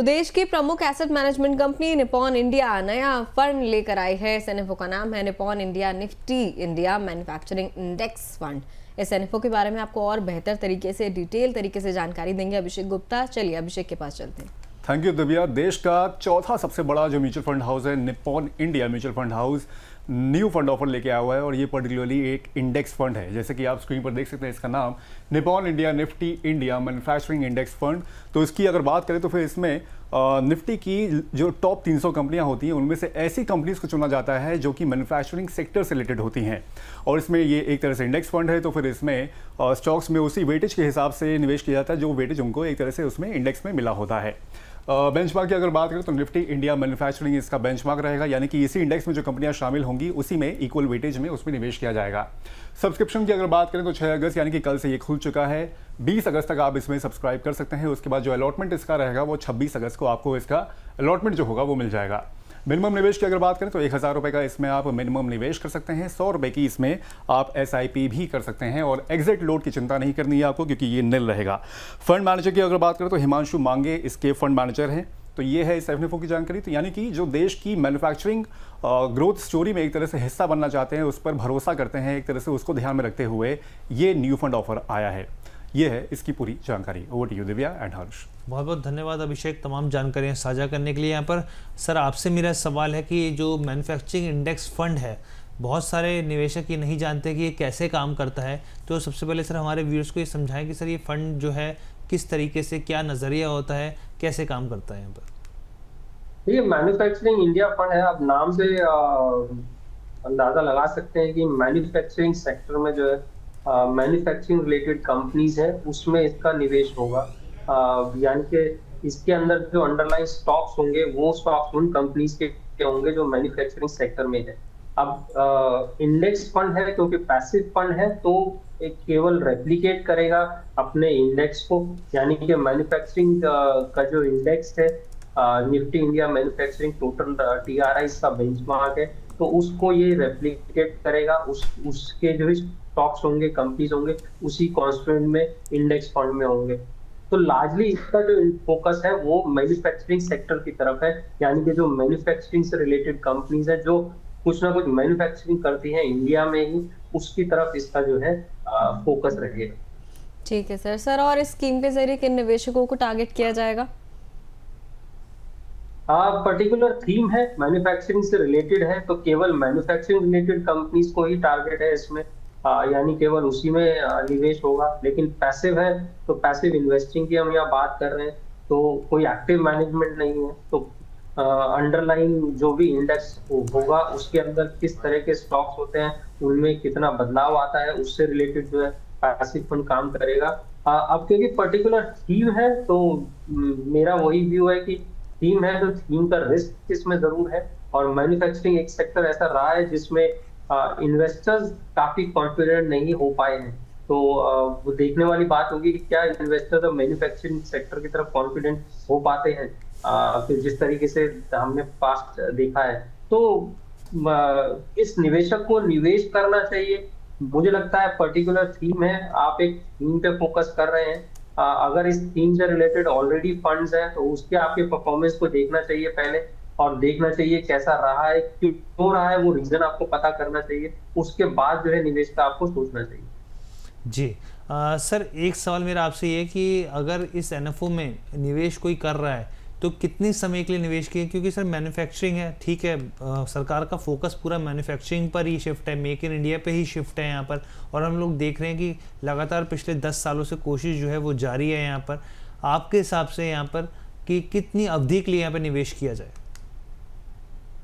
देश की प्रमुख asset management company Nippon India नया फंड लेकर आई है। इस एनएफओ का नाम है Nippon India Nifty India manufacturing index fund. इस एनएफओ के बारे में आपको और बेहतर तरीके से डिटेल तरीके से जानकारी देंगे अभिषेक गुप्ता। चलिए अभिषेक के पास चलते हैं। Thank you Divya. देश का चौथा सबसे बड़ा जो म्यूचुअल फंड हाउस है Nippon India mutual fund house new fund offer लेके आया हुआ है और ये पर्टिकुलरली एक इंडेक्स फंड है। जैसे कि आप स्क्रीन पर देख सकते हैं, इसका नाम Nippon India Nifty India manufacturing index fund. तो इसकी अगर बात करें तो फिर इसमें निफ्टी की जो टॉप 300 कंपनियां होती हैं उनमें से ऐसी कंपनीज को चुना जाता है जो कि मैन्युफैक्चरिंग सेक्टर से रिलेटेड होती हैं। और इसमें ये एक तरह से इंडेक्स फंड है, तो फिर इसमें स्टॉक्स में उसी वेटेज के हिसाब से निवेश किया जाता है जो वेटेज उनको एक तरह से उसमें इंडेक्स में मिला होता है। बेंचमार्क की अगर बात करें तो निफ्टी इंडिया मैन्युफैक्चरिंग इसका बेंचमार्क रहेगा, यानी कि इसी इंडेक्स में जो कंपनियां शामिल होंगी उसी में इक्वल वेटेज में उसमें निवेश किया जाएगा। सब्सक्रिप्शन की अगर बात करें तो 6 अगस्त यानी कि कल से ये खुल चुका है। 20 अगस्त तक आप इसमें सब्सक्राइब कर सकते हैं। उसके बाद जो अलॉटमेंट इसका रहेगा वो 26 अगस्त को आपको इसका अलॉटमेंट जो होगा वो मिल जाएगा। मिनिमम निवेश की अगर बात करें तो 1000 रुपये का इसमें आप मिनिमम निवेश कर सकते हैं। 100 रुपये की इसमें आप SIP भी कर सकते हैं और एग्जिट लोड की चिंता नहीं करनी है आपको, क्योंकि ये निल रहेगा। फंड मैनेजर की अगर बात करें तो हिमांशु मांगे इसके फंड मैनेजर हैं। तो ये है इस एनएफओ की जानकारी। तो यानी कि जो देश की मैन्युफैक्चरिंग ग्रोथ स्टोरी में एक तरह से हिस्सा बनना चाहते हैं, उस पर भरोसा करते हैं, एक तरह से उसको ध्यान में रखते हुए ये न्यू फंड ऑफर आया है। ये है इसकी पूरी जानकारी। Over to you Divya and Harsh. बहुत बहुत धन्यवाद अभिषेक तमाम जानकारियाँ साझा करने के लिए। यहाँ पर सर आपसे मेरा सवाल है कि जो मैन्युफैक्चरिंग इंडेक्स फंड है, बहुत सारे निवेशक ये नहीं जानते कि ये कैसे काम करता है। तो सबसे पहले सर हमारे व्यूअर्स को ये समझाएं कि सर ये फंड जो है किस तरीके से, क्या नज़रिया होता है, कैसे काम करता है यहाँ पर। ये मैन्युफैक्चरिंग इंडिया फंड है। आप नाम से अंदाजा लगा सकते हैं कि मैन्युफैक्चरिंग सेक्टर में जो है मैन्युफैक्चरिंग रिलेटेड कंपनीज है उसमें इसका निवेश होगा। यानी कि इसके अंदर जो अंडरलाइन स्टॉक्स होंगे वो स्टॉक्स उन कंपनीज के होंगे जो मैन्युफैक्चरिंग सेक्टर में है। अब इंडेक्स फंड है क्योंकि पैसिव फंड है, तो एक केवल रेप्लिकेट करेगा अपने इंडेक्स को, यानी कि मैन्युफैक्चरिंग का जो इंडेक्स है Nifty India manufacturing total TRI का बेंचमार्क है, तो उसको ये रेप्लिकेट करेगा। उसके जो स्टॉक्स होंगे, कंपनीज होंगे, उसी कॉन्स्टिट्यूएंट में इंडेक्स फंड में होंगे। तो लार्जली इसका जो फोकस है वो मैन्युफैक्चरिंग सेक्टर की तरफ है, यानी कि जो मैन्युफैक्चरिंग से रिलेटेड कंपनीज है जो कुछ ना कुछ मैन्युफैक्चरिंग करती हैं इंडिया में ही, उसकी तरफ इसका जो है फोकस रहेगा। ठीक है सर। और इस स्कीम के जरिए किन निवेशकों को टारगेट किया जाएगा? पर्टिकुलर थीम है, मैन्युफैक्चरिंग से रिलेटेड है, तो केवल मैन्युफैक्चरिंग रिलेटेड कंपनीज को ही टारगेट है इसमें, यानी केवल उसी में निवेश होगा। लेकिन पैसिव है तो पैसिव इन्वेस्टिंग की हम यहाँ बात कर रहे हैं, तो कोई एक्टिव मैनेजमेंट नहीं है। तो अंडरलाइन जो भी इंडेक्स होगा उसके अंदर किस तरह के स्टॉक्स होते हैं, उनमें कितना बदलाव आता है, उससे रिलेटेड जो है पैसिव फंड काम करेगा। अब क्योंकि पर्टिकुलर थीम है तो मेरा वही व्यू है कि थीम है तो थीम का रिस्क इसमें जरूर है। और मैन्युफैक्चरिंग एक सेक्टर ऐसा रहा है जिसमें इन्वेस्टर्स काफी कॉन्फिडेंट नहीं हो पाए हैं, तो वो देखने वाली बात होगी कि क्या इन्वेस्टर्स अब मैन्युफैक्चरिंग सेक्टर की तरफ कॉन्फिडेंट हो पाते हैं। फिर जिस तरीके से हमने पास्ट देखा है, तो इस निवेशक को निवेश करना चाहिए। मुझे लगता है पर्टिकुलर थीम है, आप एक थीम पे फोकस कर रहे हैं। अगर इस थीम से रिलेटेड ऑलरेडी फंड्स हैं तो उसके आपके परफॉर्मेंस को देखना चाहिए पहले, और देखना चाहिए कैसा रहा है, क्यों रहा है, वो रीजन आपको पता करना चाहिए। उसके बाद जो है निवेश का आपको सोचना चाहिए। जी सर, एक सवाल मेरा आपसे ये कि अगर इस एनएफओ में निवेश कोई कर रहा है तो कितने समय के लिए निवेश किए, क्योंकि सर मैन्युफैक्चरिंग है, ठीक है, सरकार का फोकस पूरा मैन्युफैक्चरिंग पर ही शिफ्ट है, मेक इन इंडिया पे ही शिफ्ट है यहाँ पर। और हम लोग देख रहे हैं कि लगातार पिछले 10 सालों से कोशिश जो है वो जारी है यहाँ पर। आपके हिसाब से यहाँ पर कि कितनी अवधि के लिए यहाँ पर निवेश किया जाए?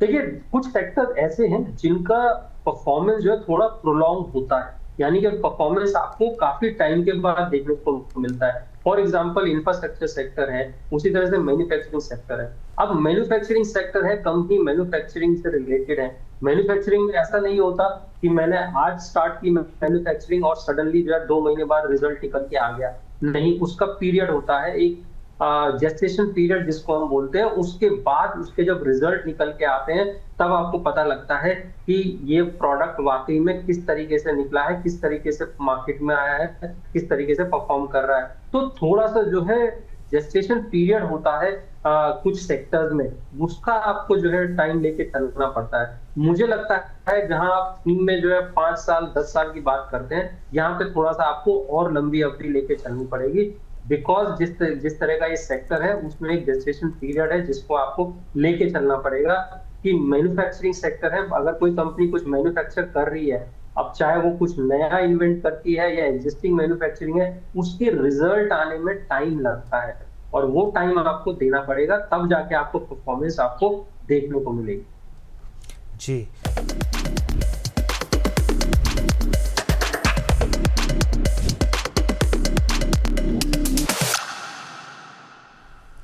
देखिए, कुछ सेक्टर ऐसे हैं जिनका परफॉर्मेंस जो है थोड़ा प्रोलॉन्ग होता है, यानी कि परफॉर्मेंस आपको काफी टाइम के बाद देखने को मिलता है। फॉर एग्जांपल इंफ्रास्ट्रक्चर सेक्टर है, उसी तरह से मैन्युफैक्चरिंग सेक्टर है। अब मैन्युफैक्चरिंग सेक्टर है, कंपनी मैन्युफैक्चरिंग से रिलेटेड है। मैन्युफैक्चरिंग में ऐसा नहीं होता कि मैंने आज स्टार्ट की मैन्युफैक्चरिंग और सडनली जो है 2 महीने बाद रिजल्ट निकल के आ गया, नहीं। उसका पीरियड होता है, एक जेस्टेशन पीरियड जिसको हम बोलते हैं। उसके बाद उसके जब रिजल्ट निकल के आते हैं तब आपको पता लगता है कि ये प्रोडक्ट वाकई में किस तरीके से निकला है, किस तरीके से मार्केट में आया है, किस तरीके से परफॉर्म कर रहा है। तो थोड़ा सा जो है जेस्टेशन पीरियड होता है कुछ सेक्टर्स में, उसका आपको जो है टाइम लेके चलना पड़ता है। मुझे लगता है जहां आप टीम में जो है 5 साल 10 साल की बात करते हैं, यहाँ पे थोड़ा सा आपको और लंबी अवधि लेके चलनी पड़ेगी, बिकॉज जिस तरह का ये सेक्टर है उसमें एक जेस्टेशन पीरियड है जिसको आपको लेके चलना पड़ेगा। कि मैन्युफैक्चरिंग सेक्टर है, अगर कोई कंपनी कुछ मैन्युफैक्चर कर रही है, अब चाहे वो कुछ नया इन्वेंट करती है या एग्जिस्टिंग मैन्युफैक्चरिंग है, उसके रिजल्ट आने में टाइम लगता है और वो टाइम आपको देना पड़ेगा, तब जाके आपको परफॉर्मेंस आपको देखने को मिलेगी। जी।